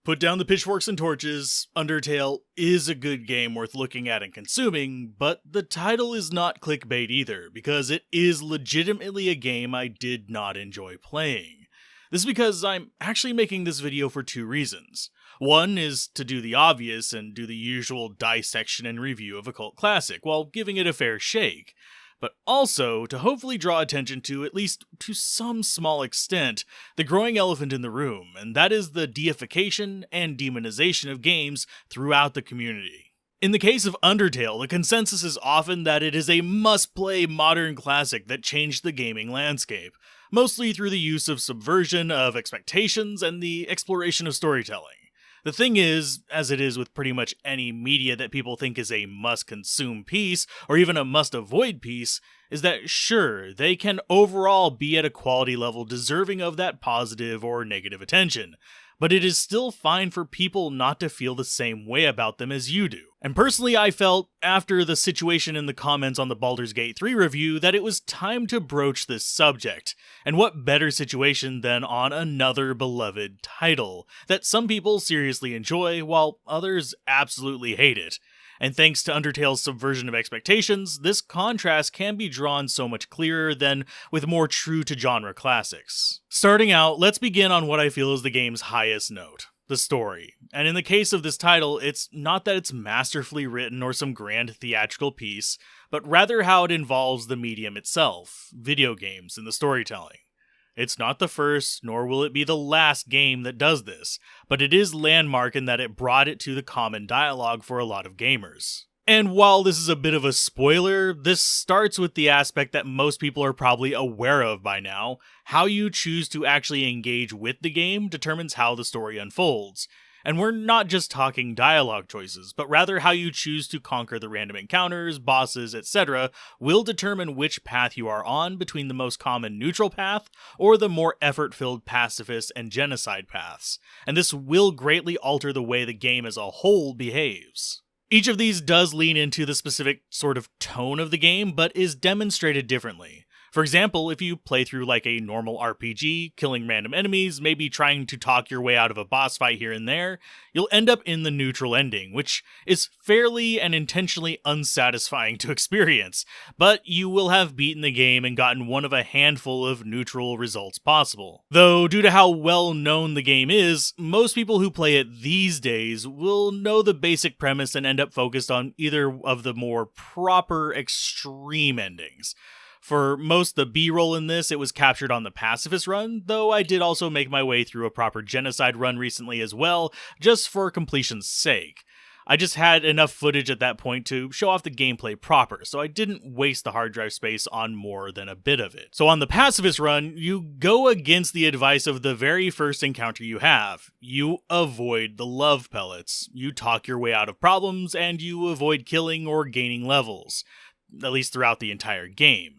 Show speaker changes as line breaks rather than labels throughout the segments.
Put down the pitchforks and torches, Undertale is a good game worth looking at and consuming, but the title is not clickbait either, because it is legitimately a game I did not enjoy playing. This is because I'm actually making this video for two reasons. One is to do the obvious and do the usual dissection and review of a cult classic, while giving it a fair shake. But also to hopefully draw attention to, at least to some small extent, the growing elephant in the room, and that is the deification and demonization of games throughout the community. In the case of Undertale, the consensus is often that it is a must-play modern classic that changed the gaming landscape, mostly through the use of subversion of expectations and the exploration of storytelling. The thing is, as it is with pretty much any media that people think is a must-consume piece, or even a must-avoid piece, is that sure, they can overall be at a quality level deserving of that positive or negative attention, but it is still fine for people not to feel the same way about them as you do. And personally, I felt, after the situation in the comments on the Baldur's Gate 3 review, that it was time to broach this subject. And what better situation than on another beloved title that some people seriously enjoy, while others absolutely hate it. And thanks to Undertale's subversion of expectations, this contrast can be drawn so much clearer than with more true-to-genre classics. Starting out, let's begin on what I feel is the game's highest note, the story. And in the case of this title, it's not that it's masterfully written or some grand theatrical piece, but rather how it involves the medium itself, video games, and the storytelling. It's not the first, nor will it be the last game that does this, but it is landmark in that it brought it to the common dialogue for a lot of gamers. And while this is a bit of a spoiler, this starts with the aspect that most people are probably aware of by now. How you choose to actually engage with the game determines how the story unfolds. And we're not just talking dialogue choices, but rather how you choose to conquer the random encounters, bosses, etc. will determine which path you are on between the most common neutral path or the more effort-filled pacifist and genocide paths. And this will greatly alter the way the game as a whole behaves. Each of these does lean into the specific sort of tone of the game, but is demonstrated differently. For example, if you play through like a normal RPG, killing random enemies, maybe trying to talk your way out of a boss fight here and there, you'll end up in the neutral ending, which is fairly and intentionally unsatisfying to experience, but you will have beaten the game and gotten one of a handful of neutral results possible. Though, due to how well known the game is, most people who play it these days will know the basic premise and end up focused on either of the more proper extreme endings. For most the B-roll in this, it was captured on the pacifist run, though I did also make my way through a proper genocide run recently as well, just for completion's sake. I just had enough footage at that point to show off the gameplay proper, so I didn't waste the hard drive space on more than a bit of it. So on the pacifist run, you go against the advice of the very first encounter you have. You avoid the love pellets, you talk your way out of problems, and you avoid killing or gaining levels, at least throughout the entire game.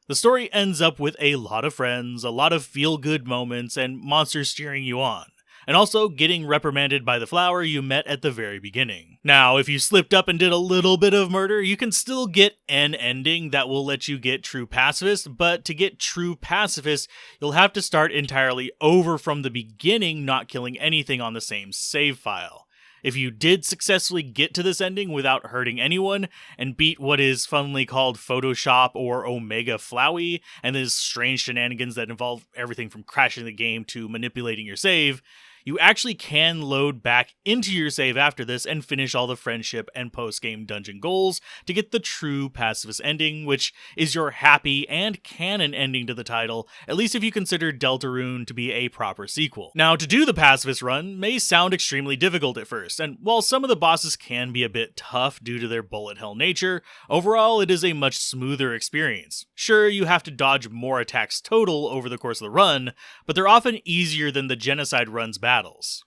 The story ends up with a lot of friends, a lot of feel-good moments, and monsters cheering you on, and also getting reprimanded by the flower you met at the very beginning. Now, if you slipped up and did a little bit of murder, you can still get an ending that will let you get true pacifist, but to get true pacifist, you'll have to start entirely over from the beginning, not killing anything on the same save file. If you did successfully get to this ending without hurting anyone, and beat what is funnily called Photoshop or Omega Flowey, and these strange shenanigans that involve everything from crashing the game to manipulating your save, you actually can load back into your save after this and finish all the friendship and post-game dungeon goals to get the true pacifist ending, which is your happy and canon ending to the title, at least if you consider Deltarune to be a proper sequel. Now, to do the pacifist run may sound extremely difficult at first, and while some of the bosses can be a bit tough due to their bullet hell nature, overall it is a much smoother experience. Sure, you have to dodge more attacks total over the course of the run, but they're often easier than the genocide run's battles.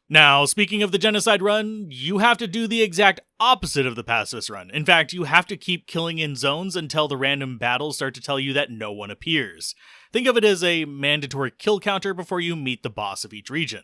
Now, speaking of the genocide run, you have to do the exact opposite of the pacifist run. In fact, you have to keep killing in zones until the random battles start to tell you that no one appears. Think of it as a mandatory kill counter before you meet the boss of each region.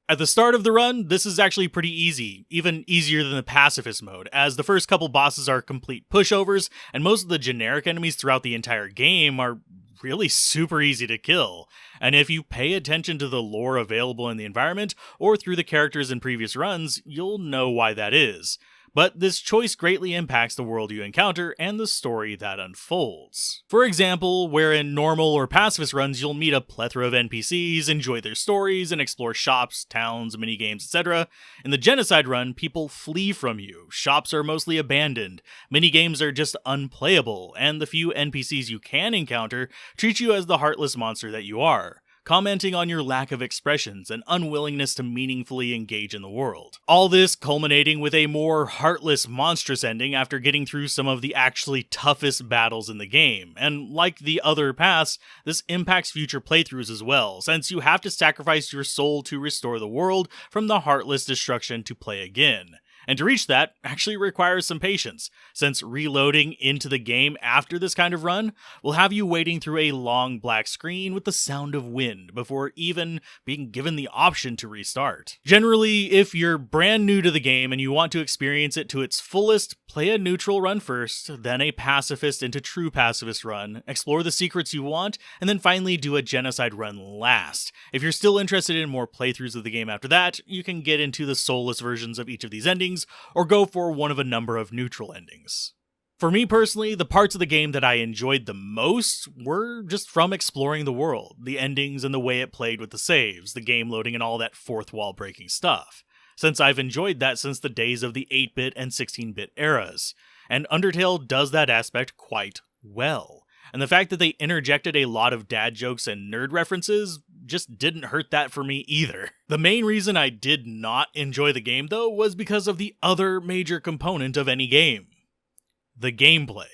At the start of the run, this is actually pretty easy, even easier than the pacifist mode, as the first couple bosses are complete pushovers, and most of the generic enemies throughout the entire game are really super easy to kill, and if you pay attention to the lore available in the environment or through the characters in previous runs, you'll know why that is. But this choice greatly impacts the world you encounter and the story that unfolds. For example, where in normal or pacifist runs you'll meet a plethora of NPCs, enjoy their stories, and explore shops, towns, minigames, etc., in the genocide run, people flee from you, shops are mostly abandoned, minigames are just unplayable, and the few NPCs you can encounter treat you as the heartless monster that you are, commenting on your lack of expressions and unwillingness to meaningfully engage in the world. All this culminating with a more heartless, monstrous ending after getting through some of the actually toughest battles in the game, and like the other paths, this impacts future playthroughs as well, since you have to sacrifice your soul to restore the world from the heartless destruction to play again. And to reach that actually requires some patience, since reloading into the game after this kind of run will have you waiting through a long black screen with the sound of wind before even being given the option to restart. Generally, if you're brand new to the game and you want to experience it to its fullest, play a neutral run first, then a pacifist into true pacifist run, explore the secrets you want, and then finally do a genocide run last. If you're still interested in more playthroughs of the game after that, you can get into the soulless versions of each of these endings, or go for one of a number of neutral endings. For me personally, the parts of the game that I enjoyed the most were just from exploring the world, the endings and the way it played with the saves, the game loading and all that fourth wall breaking stuff, since I've enjoyed that since the days of the 8-bit and 16-bit eras, and Undertale does that aspect quite well. And the fact that they interjected a lot of dad jokes and nerd references just didn't hurt that for me either. The main reason I did not enjoy the game, though, was because of the other major component of any game: the gameplay.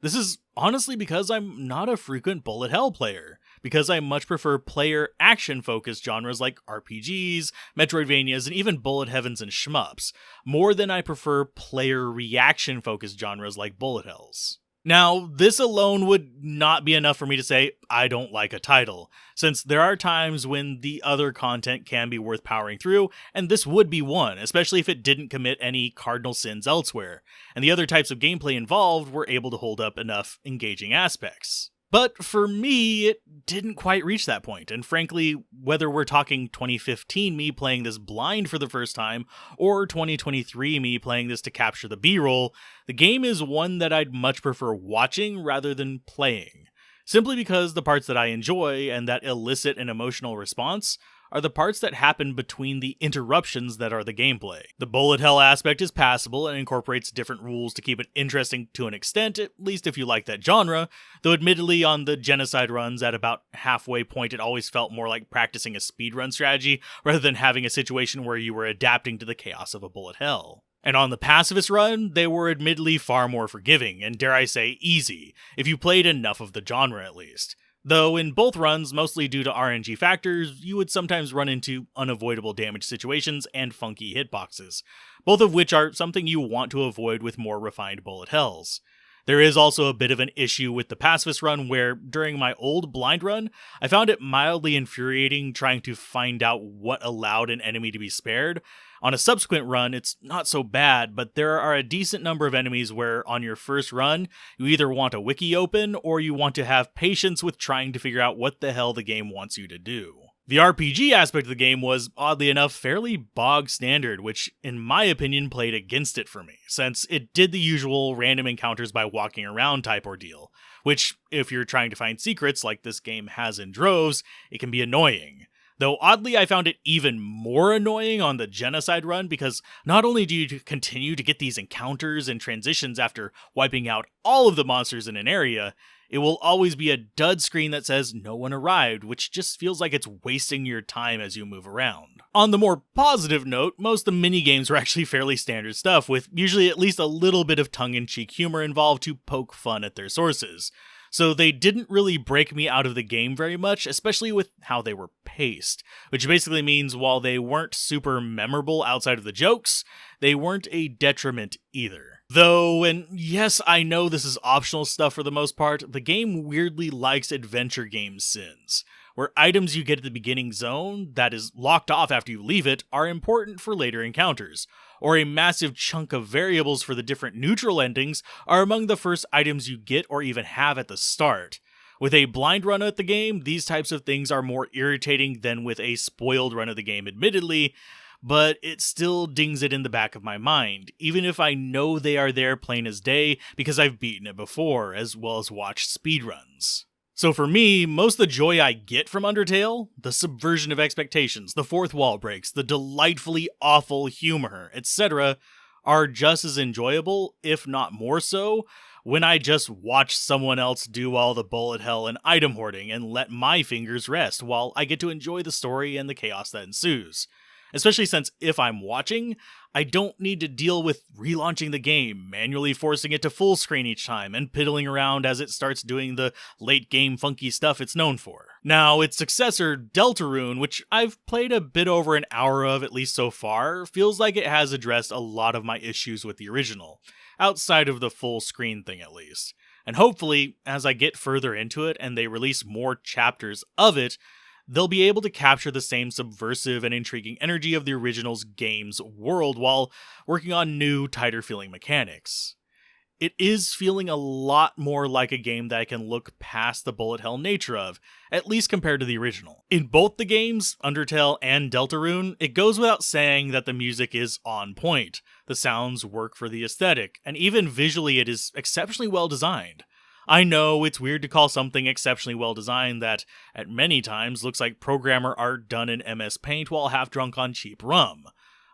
This is honestly because I'm not a frequent bullet hell player, because I much prefer player action-focused genres like RPGs, Metroidvanias, and even bullet heavens and shmups, more than I prefer player reaction-focused genres like bullet hells. Now, this alone would not be enough for me to say I don't like a title, since there are times when the other content can be worth powering through, and this would be one, especially if it didn't commit any cardinal sins elsewhere, and the other types of gameplay involved were able to hold up enough engaging aspects. But for me, it didn't quite reach that point, and frankly, whether we're talking 2015 me playing this blind for the first time, or 2023 me playing this to capture the B-roll, the game is one that I'd much prefer watching rather than playing, simply because the parts that I enjoy and that elicit an emotional response are the parts that happen between the interruptions that are the gameplay. The bullet hell aspect is passable and incorporates different rules to keep it interesting to an extent, at least if you like that genre, though admittedly on the genocide runs at about halfway point it always felt more like practicing a speedrun strategy rather than having a situation where you were adapting to the chaos of a bullet hell. And on the pacifist run, they were admittedly far more forgiving, and dare I say easy, if you played enough of the genre at least. Though in both runs, mostly due to RNG factors, you would sometimes run into unavoidable damage situations and funky hitboxes, both of which are something you want to avoid with more refined bullet hells. There is also a bit of an issue with the pacifist run where, during my old blind run, I found it mildly infuriating trying to find out what allowed an enemy to be spared. On a subsequent run, it's not so bad, but there are a decent number of enemies where, on your first run, you either want a wiki open, or you want to have patience with trying to figure out what the hell the game wants you to do. The RPG aspect of the game was, oddly enough, fairly bog standard, which, in my opinion, played against it for me, since it did the usual random encounters by walking around type ordeal, which, if you're trying to find secrets like this game has in droves, it can be annoying. Though oddly, I found it even more annoying on the genocide run because not only do you continue to get these encounters and transitions after wiping out all of the monsters in an area, it will always be a dud screen that says no one arrived, which just feels like it's wasting your time as you move around. On the more positive note, most of the minigames were actually fairly standard stuff, with usually at least a little bit of tongue-in-cheek humor involved to poke fun at their sources. So they didn't really break me out of the game very much, especially with how they were paced, which basically means while they weren't super memorable outside of the jokes, they weren't a detriment either. Though, and yes, I know this is optional stuff for the most part, the game weirdly likes adventure game sins, where items you get at the beginning zone, that is locked off after you leave it, are important for later encounters, or a massive chunk of variables for the different neutral endings are among the first items you get or even have at the start. With a blind run at the game, these types of things are more irritating than with a spoiled run of the game, admittedly, but it still dings it in the back of my mind, even if I know they are there plain as day because I've beaten it before, as well as watched speedruns. So for me, most of the joy I get from Undertale, the subversion of expectations, the fourth wall breaks, the delightfully awful humor, etc., are just as enjoyable, if not more so, when I just watch someone else do all the bullet hell and item hoarding and let my fingers rest while I get to enjoy the story and the chaos that ensues. Especially since if I'm watching, I don't need to deal with relaunching the game, manually forcing it to full screen each time, and piddling around as it starts doing the late game funky stuff it's known for. Now, its successor, Deltarune, which I've played a bit over an hour of at least so far, feels like it has addressed a lot of my issues with the original, outside of the full screen thing at least. And hopefully, as I get further into it and they release more chapters of it, they'll be able to capture the same subversive and intriguing energy of the original's game's world while working on new, tighter-feeling mechanics. It is feeling a lot more like a game that I can look past the bullet hell nature of, at least compared to the original. In both the games, Undertale and Deltarune, it goes without saying that the music is on point, the sounds work for the aesthetic, and even visually it is exceptionally well designed. I know it's weird to call something exceptionally well designed that, at many times, looks like programmer art done in MS Paint while half drunk on cheap rum.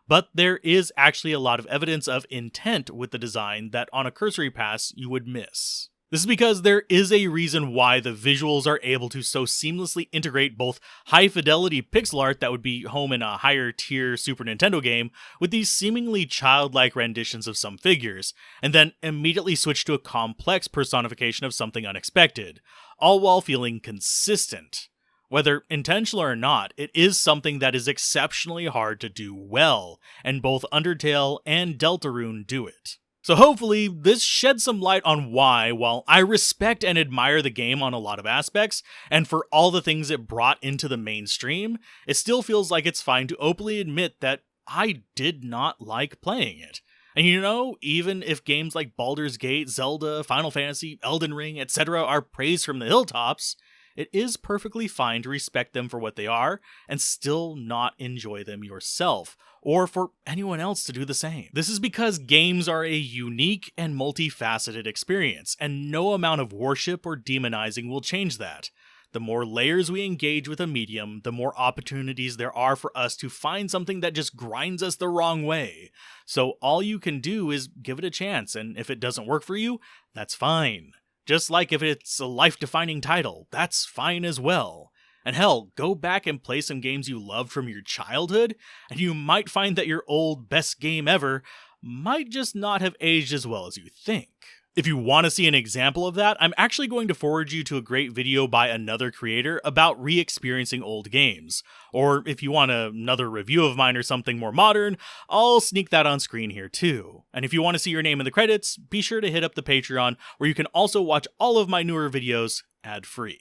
But there is actually a lot of evidence of intent with the design that on a cursory pass you would miss. This is because there is a reason why the visuals are able to so seamlessly integrate both high-fidelity pixel art that would be home in a higher-tier Super Nintendo game with these seemingly childlike renditions of some figures, and then immediately switch to a complex personification of something unexpected, all while feeling consistent. Whether intentional or not, it is something that is exceptionally hard to do well, and both Undertale and Deltarune do it. So hopefully, this sheds some light on why, while I respect and admire the game on a lot of aspects, and for all the things it brought into the mainstream, it still feels like it's fine to openly admit that I did not like playing it. And you know, even if games like Baldur's Gate, Zelda, Final Fantasy, Elden Ring, etc. are praised from the hilltops, it is perfectly fine to respect them for what they are, and still not enjoy them yourself, or for anyone else to do the same. This is because games are a unique and multifaceted experience, and no amount of worship or demonizing will change that. The more layers we engage with a medium, the more opportunities there are for us to find something that just grinds us the wrong way. So all you can do is give it a chance, and if it doesn't work for you, that's fine. Just like if it's a life-defining title, that's fine as well. And hell, go back and play some games you loved from your childhood, and you might find that your old best game ever might just not have aged as well as you think. If you want to see an example of that, I'm actually going to forward you to a great video by another creator about re-experiencing old games. Or if you want another review of mine or something more modern, I'll sneak that on screen here too. And if you want to see your name in the credits, be sure to hit up the Patreon, where you can also watch all of my newer videos ad-free.